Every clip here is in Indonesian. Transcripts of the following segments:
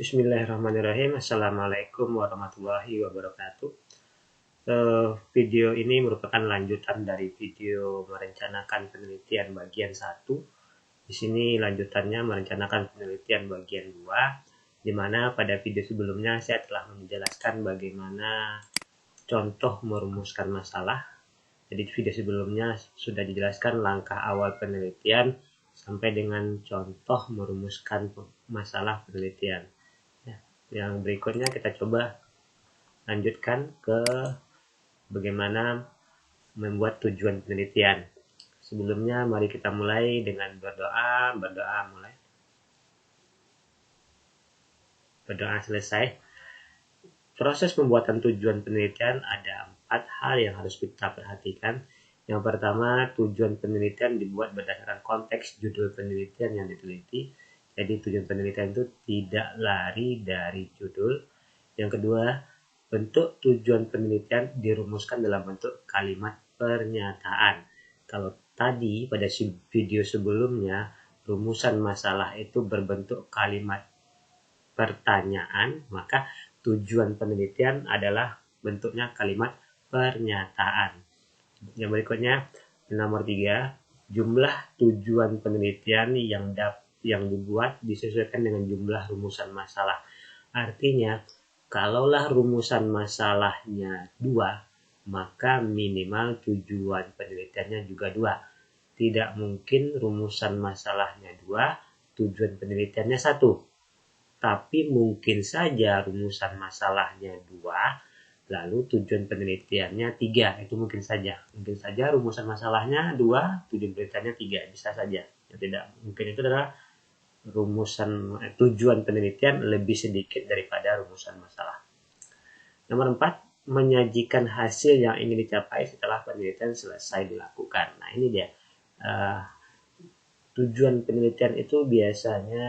Bismillahirrahmanirrahim. Assalamualaikum warahmatullahi wabarakatuh. Video ini merupakan lanjutan dari video merencanakan penelitian bagian 1. Di sini lanjutannya merencanakan penelitian bagian 2, di mana pada video sebelumnya saya telah menjelaskan bagaimana contoh merumuskan masalah. Jadi video sebelumnya sudah dijelaskan langkah awal penelitian sampai dengan contoh merumuskan masalah penelitian. Yang berikutnya kita coba lanjutkan ke bagaimana membuat tujuan penelitian. Sebelumnya mari kita mulai dengan berdoa. Berdoa selesai. Proses pembuatan tujuan penelitian ada 4 hal yang harus kita perhatikan. Yang pertama, tujuan penelitian dibuat berdasarkan konteks judul penelitian yang diteliti. Jadi tujuan penelitian itu tidak lari dari judul. Yang kedua, bentuk tujuan penelitian dirumuskan dalam bentuk kalimat pernyataan. Kalau tadi pada video sebelumnya, rumusan masalah itu berbentuk kalimat pertanyaan, maka tujuan penelitian adalah bentuknya kalimat pernyataan. Yang berikutnya, nomor 3, jumlah tujuan penelitian yang dibuat disesuaikan dengan jumlah rumusan masalah. Artinya, kalaulah rumusan masalahnya 2, maka minimal tujuan penelitiannya juga 2. Tidak mungkin rumusan masalahnya 2, tujuan penelitiannya 1. Tapi mungkin saja rumusan masalahnya 2, lalu tujuan penelitiannya 3. Itu mungkin saja. Mungkin saja rumusan masalahnya 2, tujuan penelitiannya 3. Bisa saja. Yang tidak mungkin itu adalah tujuan penelitian lebih sedikit daripada rumusan masalah. Nomor 4, menyajikan hasil yang ingin dicapai setelah penelitian selesai dilakukan. Nah, ini dia. Tujuan penelitian itu biasanya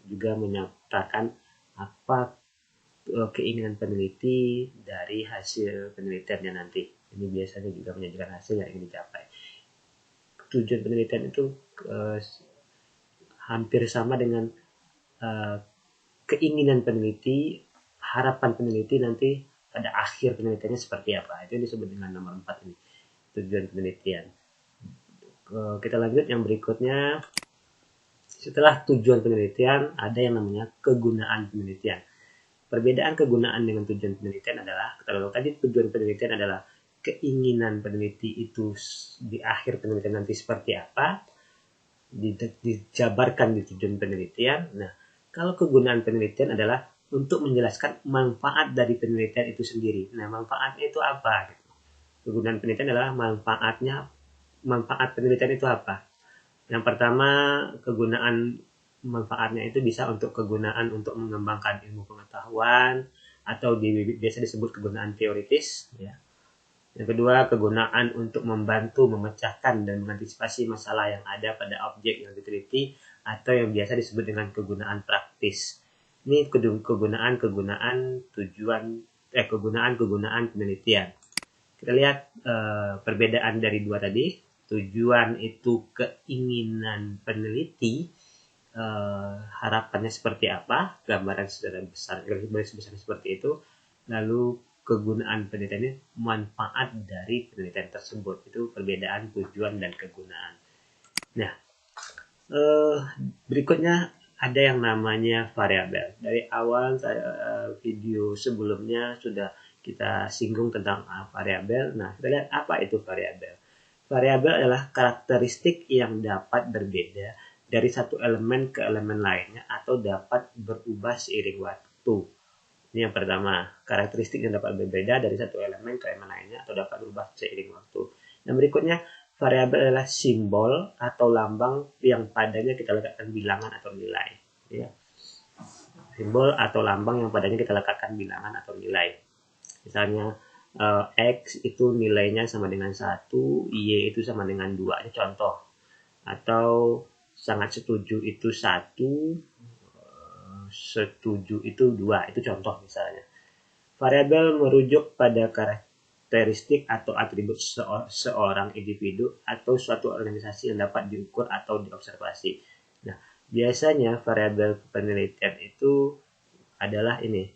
juga menyatakan apa keinginan peneliti dari hasil penelitiannya nanti. Ini biasanya juga menyajikan hasil yang ingin dicapai. Tujuan penelitian itu hampir sama dengan keinginan peneliti, harapan peneliti nanti pada akhir penelitiannya seperti apa. Itu yang disebut dengan nomor 4 ini, tujuan penelitian. Kita lanjut yang berikutnya. Setelah tujuan penelitian, ada yang namanya kegunaan penelitian. Perbedaan kegunaan dengan tujuan penelitian adalah, kalau tadi tujuan penelitian adalah keinginan peneliti itu di akhir penelitian nanti seperti apa, dijabarkan di tujuan penelitian. Nah, kalau kegunaan penelitian adalah untuk menjelaskan manfaat dari penelitian itu sendiri. Nah, manfaatnya itu apa? Kegunaan penelitian adalah manfaat penelitian itu apa? Yang pertama, kegunaan manfaatnya itu bisa untuk kegunaan untuk mengembangkan ilmu pengetahuan atau biasa disebut kegunaan teoritis, ya. Yang kedua, kegunaan untuk membantu memecahkan dan mengantisipasi masalah yang ada pada objek yang diteliti atau yang biasa disebut dengan kegunaan praktis. Ini kegunaan penelitian. Kita lihat perbedaan dari dua tadi. Tujuan itu keinginan peneliti, harapannya seperti apa, gambaran secara besar, garis besar seperti itu. Lalu kegunaan penelitian ini manfaat dari penelitian tersebut. Itu perbedaan tujuan dan kegunaan. Nah, berikutnya ada yang namanya variabel. Dari awal video sebelumnya sudah kita singgung tentang variabel. Nah, kita lihat apa itu variabel. Variabel adalah karakteristik yang dapat berbeda dari satu elemen ke elemen lainnya atau dapat berubah seiring waktu. Ini yang pertama, karakteristik yang dapat berbeda dari satu elemen ke elemen lainnya atau dapat berubah seiring waktu. Yang berikutnya, variabel adalah simbol atau lambang yang padanya kita letakkan bilangan atau nilai. Ya. Simbol atau lambang yang padanya kita letakkan bilangan atau nilai. Misalnya, X itu nilainya sama dengan 1, Y itu sama dengan 2. Ini contoh. Atau sangat setuju itu 1, setuju itu 2. Itu contoh misalnya. Variabel merujuk pada karakteristik atau atribut seorang individu atau suatu organisasi yang dapat diukur atau diobservasi. Nah, Biasanya variabel penelitian itu adalah ini,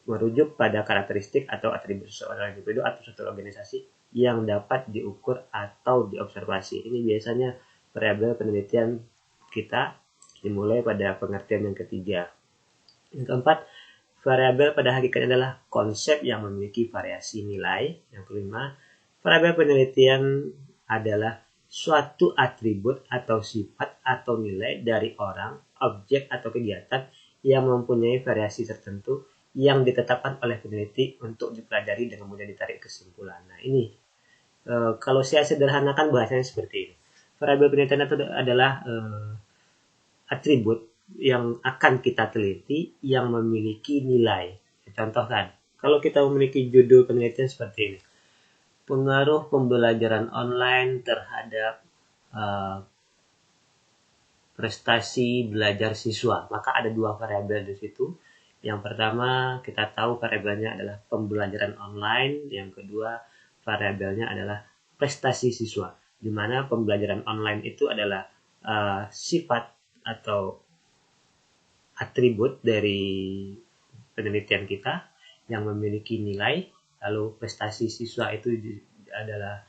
merujuk pada karakteristik atau atribut seorang individu atau suatu organisasi yang dapat diukur atau diobservasi. Ini biasanya variabel penelitian kita dimulai pada pengertian yang ketiga. Yang keempat, variabel pada hakikatnya adalah konsep yang memiliki variasi nilai. Yang kelima, variabel penelitian adalah suatu atribut atau sifat atau nilai dari orang, objek atau kegiatan yang mempunyai variasi tertentu yang ditetapkan oleh peneliti untuk dipelajari dengan mudah ditarik kesimpulan. Nah ini kalau saya sederhanakan bahasanya seperti ini. Variabel penelitian itu adalah atribut yang akan kita teliti yang memiliki nilai. Contohkan, kalau kita memiliki judul penelitian seperti ini, pengaruh pembelajaran online terhadap prestasi belajar siswa, maka ada dua variabel di situ. Yang pertama kita tahu variabelnya adalah pembelajaran online, yang kedua variabelnya adalah prestasi siswa, di mana pembelajaran online itu adalah sifat atau atribut dari penelitian kita yang memiliki nilai, lalu prestasi siswa itu adalah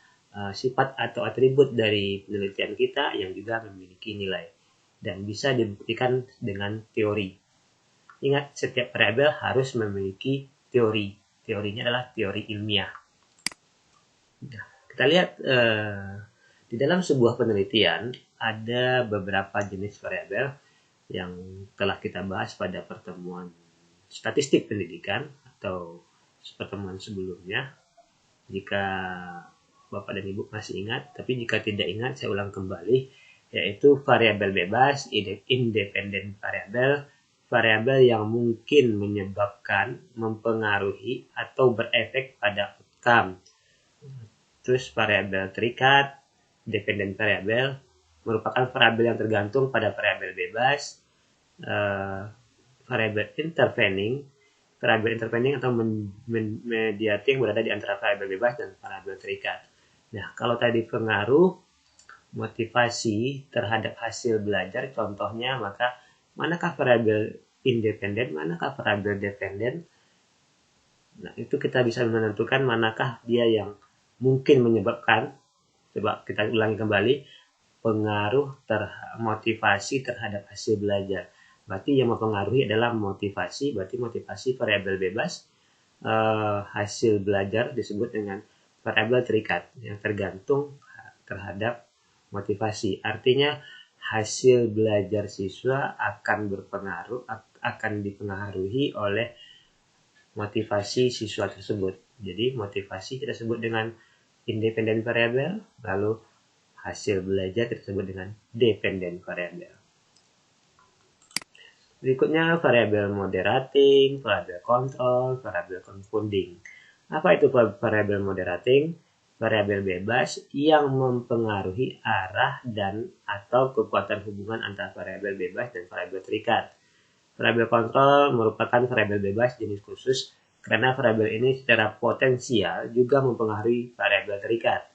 sifat atau atribut dari penelitian kita yang juga memiliki nilai dan bisa dibuktikan dengan teori. Ingat, setiap variabel harus memiliki teori. Teorinya adalah teori ilmiah. Nah, kita lihat di dalam sebuah penelitian ada beberapa jenis variabel yang telah kita bahas pada pertemuan statistik pendidikan atau pertemuan sebelumnya. Jika Bapak dan Ibu masih ingat, tapi jika tidak ingat saya ulang kembali, yaitu variabel bebas, independen variabel, variabel yang mungkin menyebabkan, mempengaruhi atau berefek pada outcome. Terus variabel terikat, dependent variabel, merupakan variabel yang tergantung pada variabel bebas, variabel intervening atau mediating berada di antara variabel bebas dan variabel terikat. Nah, kalau tadi pengaruh motivasi terhadap hasil belajar, contohnya, maka manakah variabel independen, manakah variabel dependen? Nah, itu kita bisa menentukan manakah dia yang mungkin menyebabkan. Coba kita ulangi kembali, pengaruh motivasi terhadap hasil belajar. Berarti yang mempengaruhi adalah motivasi, berarti motivasi variabel bebas. Hasil belajar disebut dengan variabel terikat yang tergantung terhadap motivasi. Artinya hasil belajar siswa akan dipengaruhi oleh motivasi siswa tersebut. Jadi motivasi kita sebut dengan independent variabel, lalu hasil belajar kita sebut dengan dependent variabel. Berikutnya variabel moderating, variabel control, variabel confounding. Apa itu variabel moderating? Variabel bebas yang mempengaruhi arah dan atau kekuatan hubungan antara variabel bebas dan variabel terikat. Variabel kontrol merupakan variabel bebas jenis khusus karena variabel ini secara potensial juga mempengaruhi variabel terikat.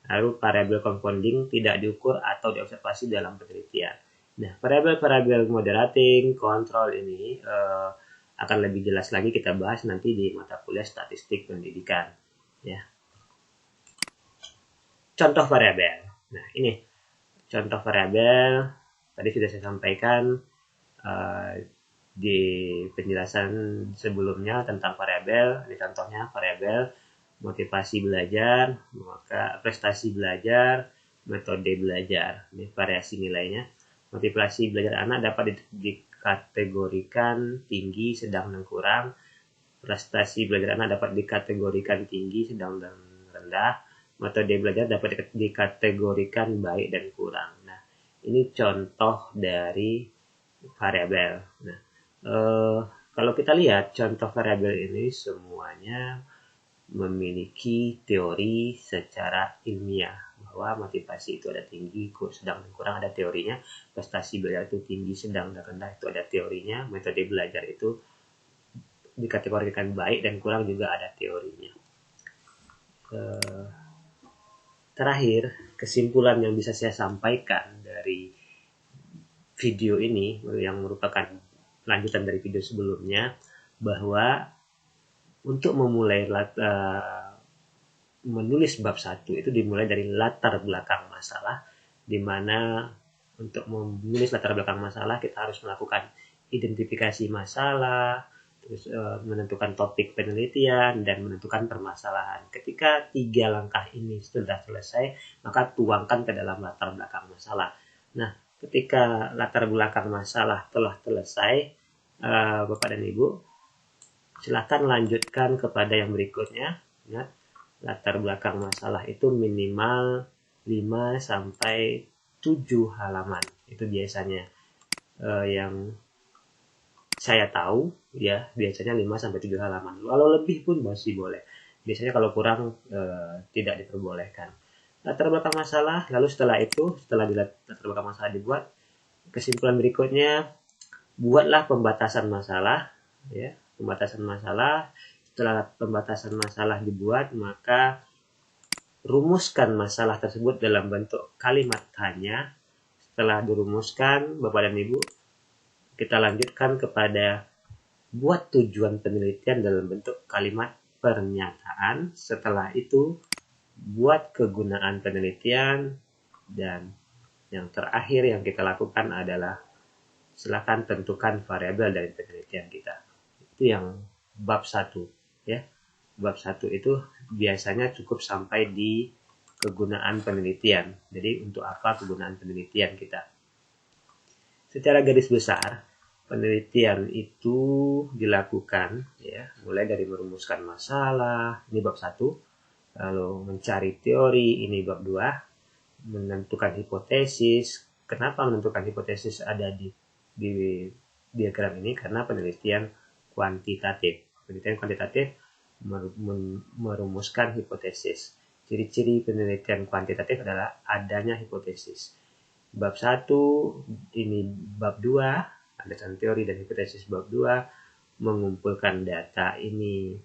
Lalu variabel confounding tidak diukur atau diobservasi dalam penelitian. Nah, variabel-variabel moderating, kontrol ini akan lebih jelas lagi kita bahas nanti di mata kuliah statistik pendidikan. Ya. Contoh variabel. Nah, ini contoh variabel. Tadi sudah saya sampaikan di penjelasan sebelumnya tentang variabel. Ini contohnya variabel motivasi belajar, maka prestasi belajar, metode belajar. Ini variasi nilainya. Motivasi belajar anak dapat dikategorikan tinggi, sedang, dan kurang. Prestasi belajar anak dapat dikategorikan tinggi, sedang, dan rendah. Metode belajar dapat dikategorikan baik dan kurang. Nah, ini contoh dari variabel. Nah, kalau kita lihat contoh variabel ini semuanya memiliki teori secara ilmiah bahwa motivasi itu ada tinggi, sedang, dan kurang, ada teorinya. Prestasi belajar itu tinggi, sedang, dan rendah, itu ada teorinya. Metode belajar itu dikategorikan baik dan kurang, juga ada teorinya. Terakhir, kesimpulan yang bisa saya sampaikan dari video ini yang merupakan lanjutan dari video sebelumnya, bahwa untuk memulai menulis bab 1 itu dimulai dari latar belakang masalah, di mana untuk menulis latar belakang masalah kita harus melakukan identifikasi masalah, terus menentukan topik penelitian, dan menentukan permasalahan. Ketika 3 langkah ini sudah selesai, maka tuangkan ke dalam latar belakang masalah. Nah, ketika latar belakang masalah telah selesai, Bapak dan Ibu, silakan lanjutkan kepada yang berikutnya. Ya, latar belakang masalah itu minimal 5 sampai 7 halaman. Itu biasanya yang saya tahu, ya, biasanya 5 sampai 7 halaman. Kalau lebih pun masih boleh. Biasanya kalau kurang tidak diperbolehkan. Latar belakang masalah, lalu setelah latar belakang masalah dibuat, kesimpulan berikutnya, buatlah pembatasan masalah, ya. Pembatasan masalah. Setelah pembatasan masalah dibuat, maka rumuskan masalah tersebut dalam bentuk kalimat tanya. Setelah dirumuskan, Bapak dan Ibu, kita lanjutkan kepada buat tujuan penelitian dalam bentuk kalimat pernyataan. Setelah itu, buat kegunaan penelitian. Dan yang terakhir yang kita lakukan adalah silakan tentukan variabel dari penelitian kita. Itu yang bab 1, ya. Bab 1 itu biasanya cukup sampai di kegunaan penelitian. Jadi untuk apa kegunaan penelitian kita? Secara garis besar, penelitian itu dilakukan, ya, mulai dari merumuskan masalah, ini bab 1, lalu mencari teori, ini bab 2, menentukan hipotesis. Kenapa menentukan hipotesis ada di diagram ini? Karena penelitian kuantitatif. Penelitian kuantitatif merumuskan hipotesis. Ciri-ciri penelitian kuantitatif adalah adanya hipotesis. Bab 1, ini bab 2, landasan teori dan hipotesis. Bab 2, mengumpulkan data, ini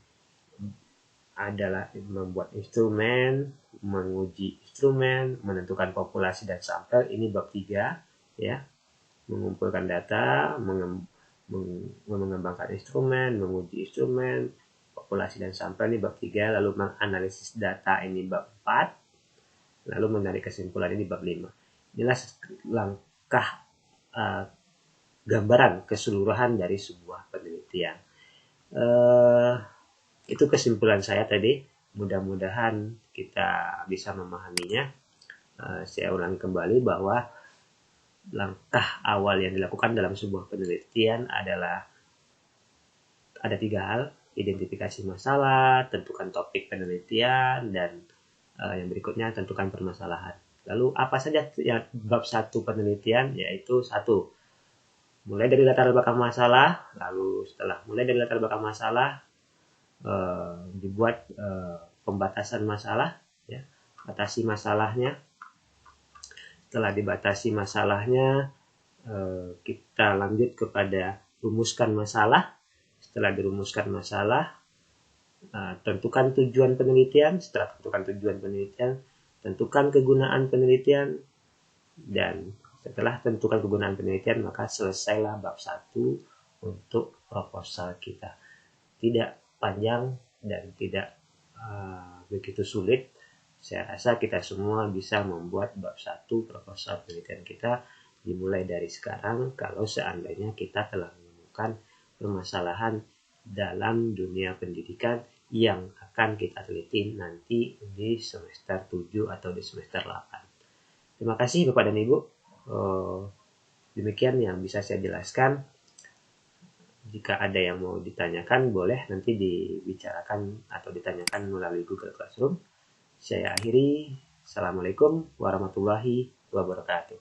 adalah membuat instrumen, menguji instrumen, menentukan populasi dan sampel, ini bab 3, ya. Mengumpulkan data, mengembangkan instrumen, menguji instrumen, populasi dan sampel, ini bab 3, lalu menganalisis data, ini bab 4, lalu menarik kesimpulan, ini bab 5. Inilah langkah gambaran keseluruhan dari sebuah penelitian. Itu kesimpulan saya tadi. Mudah-mudahan kita bisa memahaminya. Saya ulangi kembali bahwa langkah awal yang dilakukan dalam sebuah penelitian adalah ada 3 hal: identifikasi masalah, tentukan topik penelitian, dan yang berikutnya tentukan permasalahan. Lalu apa saja yang bab 1 penelitian? Yaitu 1, mulai dari latar belakang masalah. Lalu setelah mulai dari latar belakang masalah, dibuat pembatasan masalah, ya, batasi masalahnya. Setelah dibatasi masalahnya, kita lanjut kepada rumuskan masalah. Setelah dirumuskan masalah, tentukan tujuan penelitian. Setelah tentukan tujuan penelitian, tentukan kegunaan penelitian. Dan setelah tentukan kegunaan penelitian, maka selesailah bab 1 untuk proposal kita. Tidak panjang dan tidak begitu sulit. Saya rasa kita semua bisa membuat bab 1 proposal penelitian kita dimulai dari sekarang, kalau seandainya kita telah menemukan permasalahan dalam dunia pendidikan yang akan kita teliti nanti di semester 7 atau di semester 8. Terima kasih Bapak dan Ibu. Demikian yang bisa saya jelaskan. Jika ada yang mau ditanyakan, boleh nanti dibicarakan atau ditanyakan melalui Google Classroom. Saya akhiri. Assalamualaikum warahmatullahi wabarakatuh.